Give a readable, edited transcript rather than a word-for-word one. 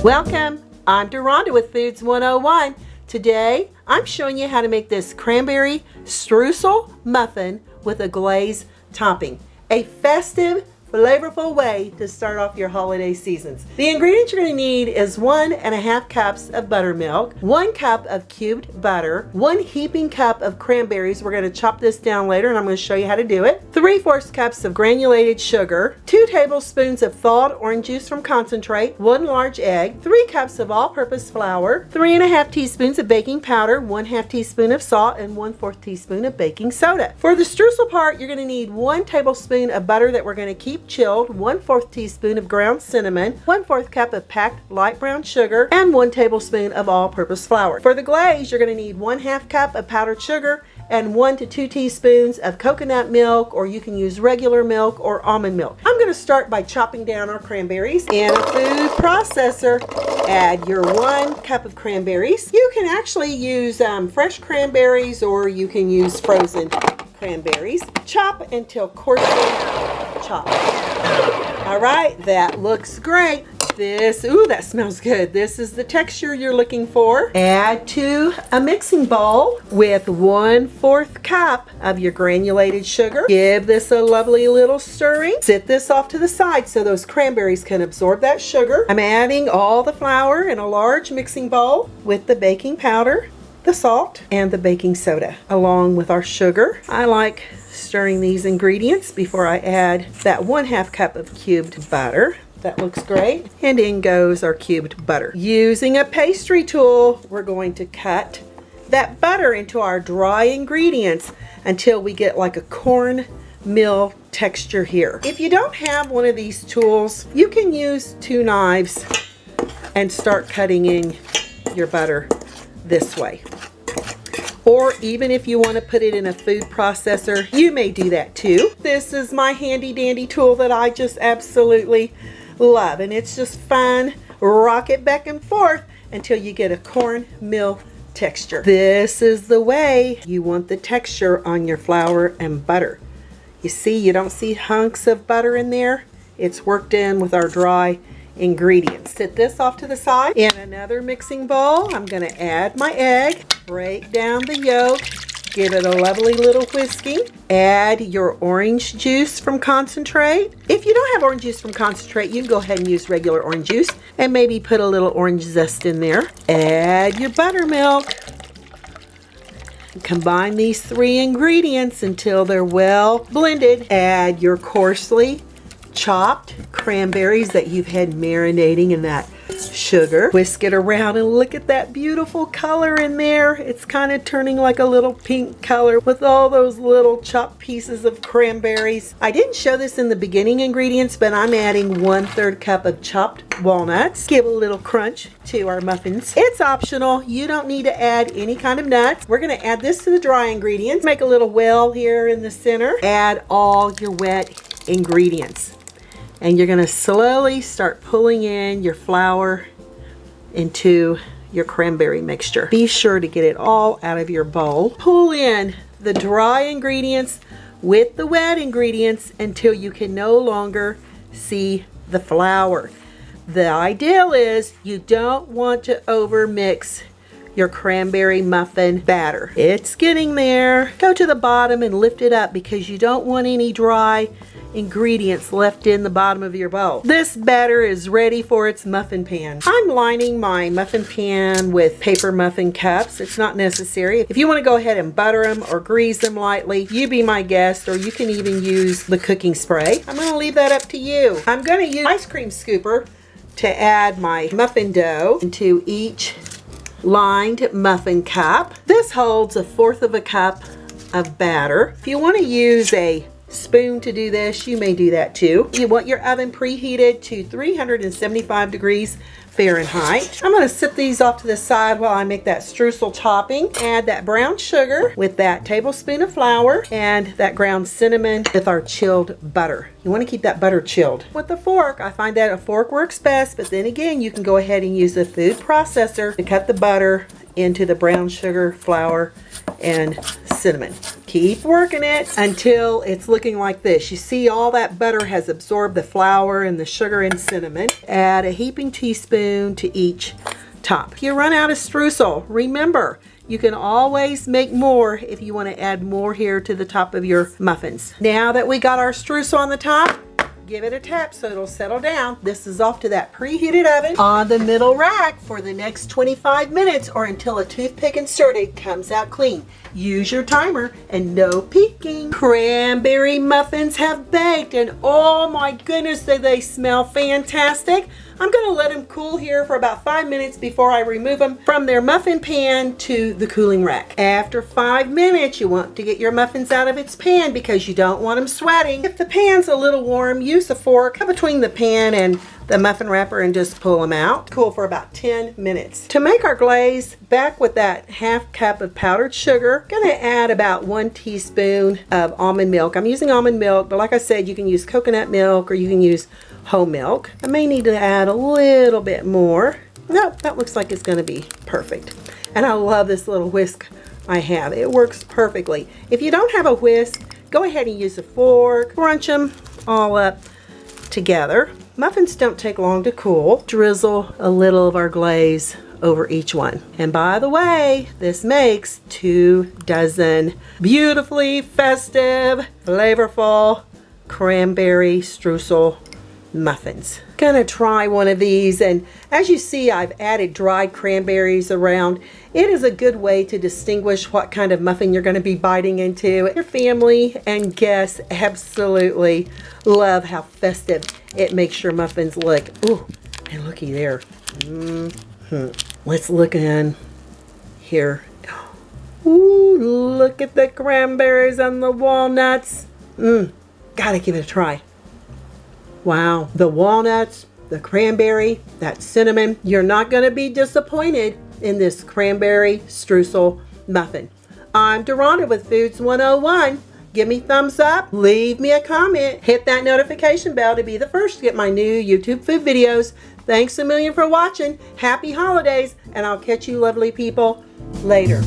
Welcome, I'm Deronda with Foods 101. Today, I'm showing you how to make this cranberry streusel muffin with a glaze topping. A festive, flavorful way to start off your holiday seasons. The ingredients you're going to need is 1.5 cups of buttermilk, 1 cup of cubed butter, 1 heaping cup of cranberries. We're going to chop this down later and I'm going to show you how to do it. 3/4 cups of granulated sugar, 2 tablespoons of thawed orange juice from concentrate, 1 large egg, 3 cups of all-purpose flour, 3.5 teaspoons of baking powder, 1/2 teaspoon of salt, and 1/4 teaspoon of baking soda. For the streusel part, you're going to need 1 tablespoon of butter that we're going to keep chilled, 1/4 teaspoon of ground cinnamon, 1/4 cup of packed light brown sugar, and 1 tablespoon of all-purpose flour. For the glaze, you're going to need 1/2 cup of powdered sugar and 1 to 2 teaspoons of coconut milk, or you can use regular milk or almond milk. I'm going to start by chopping down our cranberries. In a food processor, add your 1 cup of cranberries. You can actually use fresh cranberries, or you can use frozen cranberries. Chop until coarsely chopped. All right, that looks great. That smells good. This is the texture you're looking for. Add to a mixing bowl with 1/4 cup of your granulated sugar. Give this a lovely little stirring. Sit this off to the side so those cranberries can absorb that sugar. I'm adding all the flour in a large mixing bowl with the baking powder, the salt, and the baking soda, along with our sugar. I like stirring these ingredients before I add that 1/2 cup of cubed butter. That looks great. And in goes our cubed butter. Using a pastry tool, we're going to cut that butter into our dry ingredients until we get like a cornmeal texture here. If you don't have one of these tools, you can use 2 knives and start cutting in your butter this way. Or even if you want to put it in a food processor, you may do that too. This is my handy dandy tool that I just absolutely love, and it's just fun. Rock it back and forth until you get a cornmeal texture. This is the way you want the texture on your flour and butter. You see, you don't see hunks of butter in there. It's worked in with our dry ingredients. Sit this off to the side. In another mixing bowl, I'm going to add my egg, break down the yolk, give it a lovely little whisking. Add your orange juice from concentrate. If you don't have orange juice from concentrate, you can go ahead and use regular orange juice and maybe put a little orange zest in there. Add your buttermilk. Combine these 3 ingredients until they're well blended. Add your coarsely chopped cranberries that you've had marinating in that sugar. Whisk it around and look at that beautiful color in there. It's kind of turning like a little pink color with all those little chopped pieces of cranberries. I didn't show this in the beginning ingredients, but I'm adding 1/3 cup of chopped walnuts. Give a little crunch to our muffins. It's optional. You don't need to add any kind of nuts. We're going to add this to the dry ingredients. Make a little well here in the center. Add all your wet ingredients. And you're going to slowly start pulling in your flour into your cranberry mixture. Be sure to get it all out of your bowl. Pull in the dry ingredients with the wet ingredients until you can no longer see the flour. The ideal is you don't want to over mix your cranberry muffin batter. It's getting there. Go to the bottom and lift it up because you don't want any dry ingredients left in the bottom of your bowl. This batter is ready for its muffin pan. I'm lining my muffin pan with paper muffin cups. It's not necessary. If you want to go ahead and butter them or grease them lightly, you be my guest, or you can even use the cooking spray. I'm going to leave that up to you. I'm going to use ice cream scooper to add my muffin dough into each lined muffin cup. This holds 1/4 cup of batter. If you want to use a spoon to do this, you may do that too. You want your oven preheated to 375 degrees Fahrenheit. I'm going to sit these off to the side while I make that streusel topping. Add that brown sugar with that tablespoon of flour and that ground cinnamon with our chilled butter. You want to keep that butter chilled. With the fork, I find that a fork works best, but then again, you can go ahead and use a food processor to cut the butter into the brown sugar, flour, and cinnamon. Keep working it until it's looking like this. You see all that butter has absorbed the flour and the sugar and cinnamon. Add a heaping teaspoon to each top. If you run out of streusel, remember, you can always make more if you want to add more here to the top of your muffins. Now that we got our streusel on the top, give it a tap so it'll settle down. This is off to that preheated oven on the middle rack for the next 25 minutes or until a toothpick inserted comes out clean. Use your timer and no peeking. Cranberry muffins have baked and oh my goodness, they smell fantastic. I'm going to let them cool here for about 5 minutes before I remove them from their muffin pan to the cooling rack. After 5 minutes, you want to get your muffins out of its pan because you don't want them sweating. If the pan's a little warm, use a fork between the pan and the muffin wrapper and just pull them out. Cool for about 10 minutes. To make our glaze, back with that ½ cup of powdered sugar, going to add about 1 teaspoon of almond milk. I'm using almond milk, but like I said, you can use coconut milk or you can use whole milk. I may need to add a little bit more. Nope, that looks like it's going to be perfect. And I love this little whisk I have. It works perfectly. If you don't have a whisk, go ahead and use a fork. Crunch them all up together. Muffins don't take long to cool. Drizzle a little of our glaze over each one. And by the way, this makes 2 dozen beautifully festive, flavorful cranberry streusel muffins. Gonna try one of these, and as you see, I've added dried cranberries around. It is a good way to distinguish what kind of muffin you're going to be biting into. Your family and guests absolutely love how festive it makes your muffins look. Ooh, and looky there. Let's look in here. Ooh, look at the cranberries and the walnuts. Gotta give it a try. Wow, the walnuts, the cranberry, that cinnamon. You're not going to be disappointed in this cranberry streusel muffin. I'm Deronda with Foods 101. Give me thumbs up, leave me a comment, hit that notification bell to be the first to get my new YouTube food videos. Thanks a million for watching. Happy holidays, and I'll catch you lovely people later.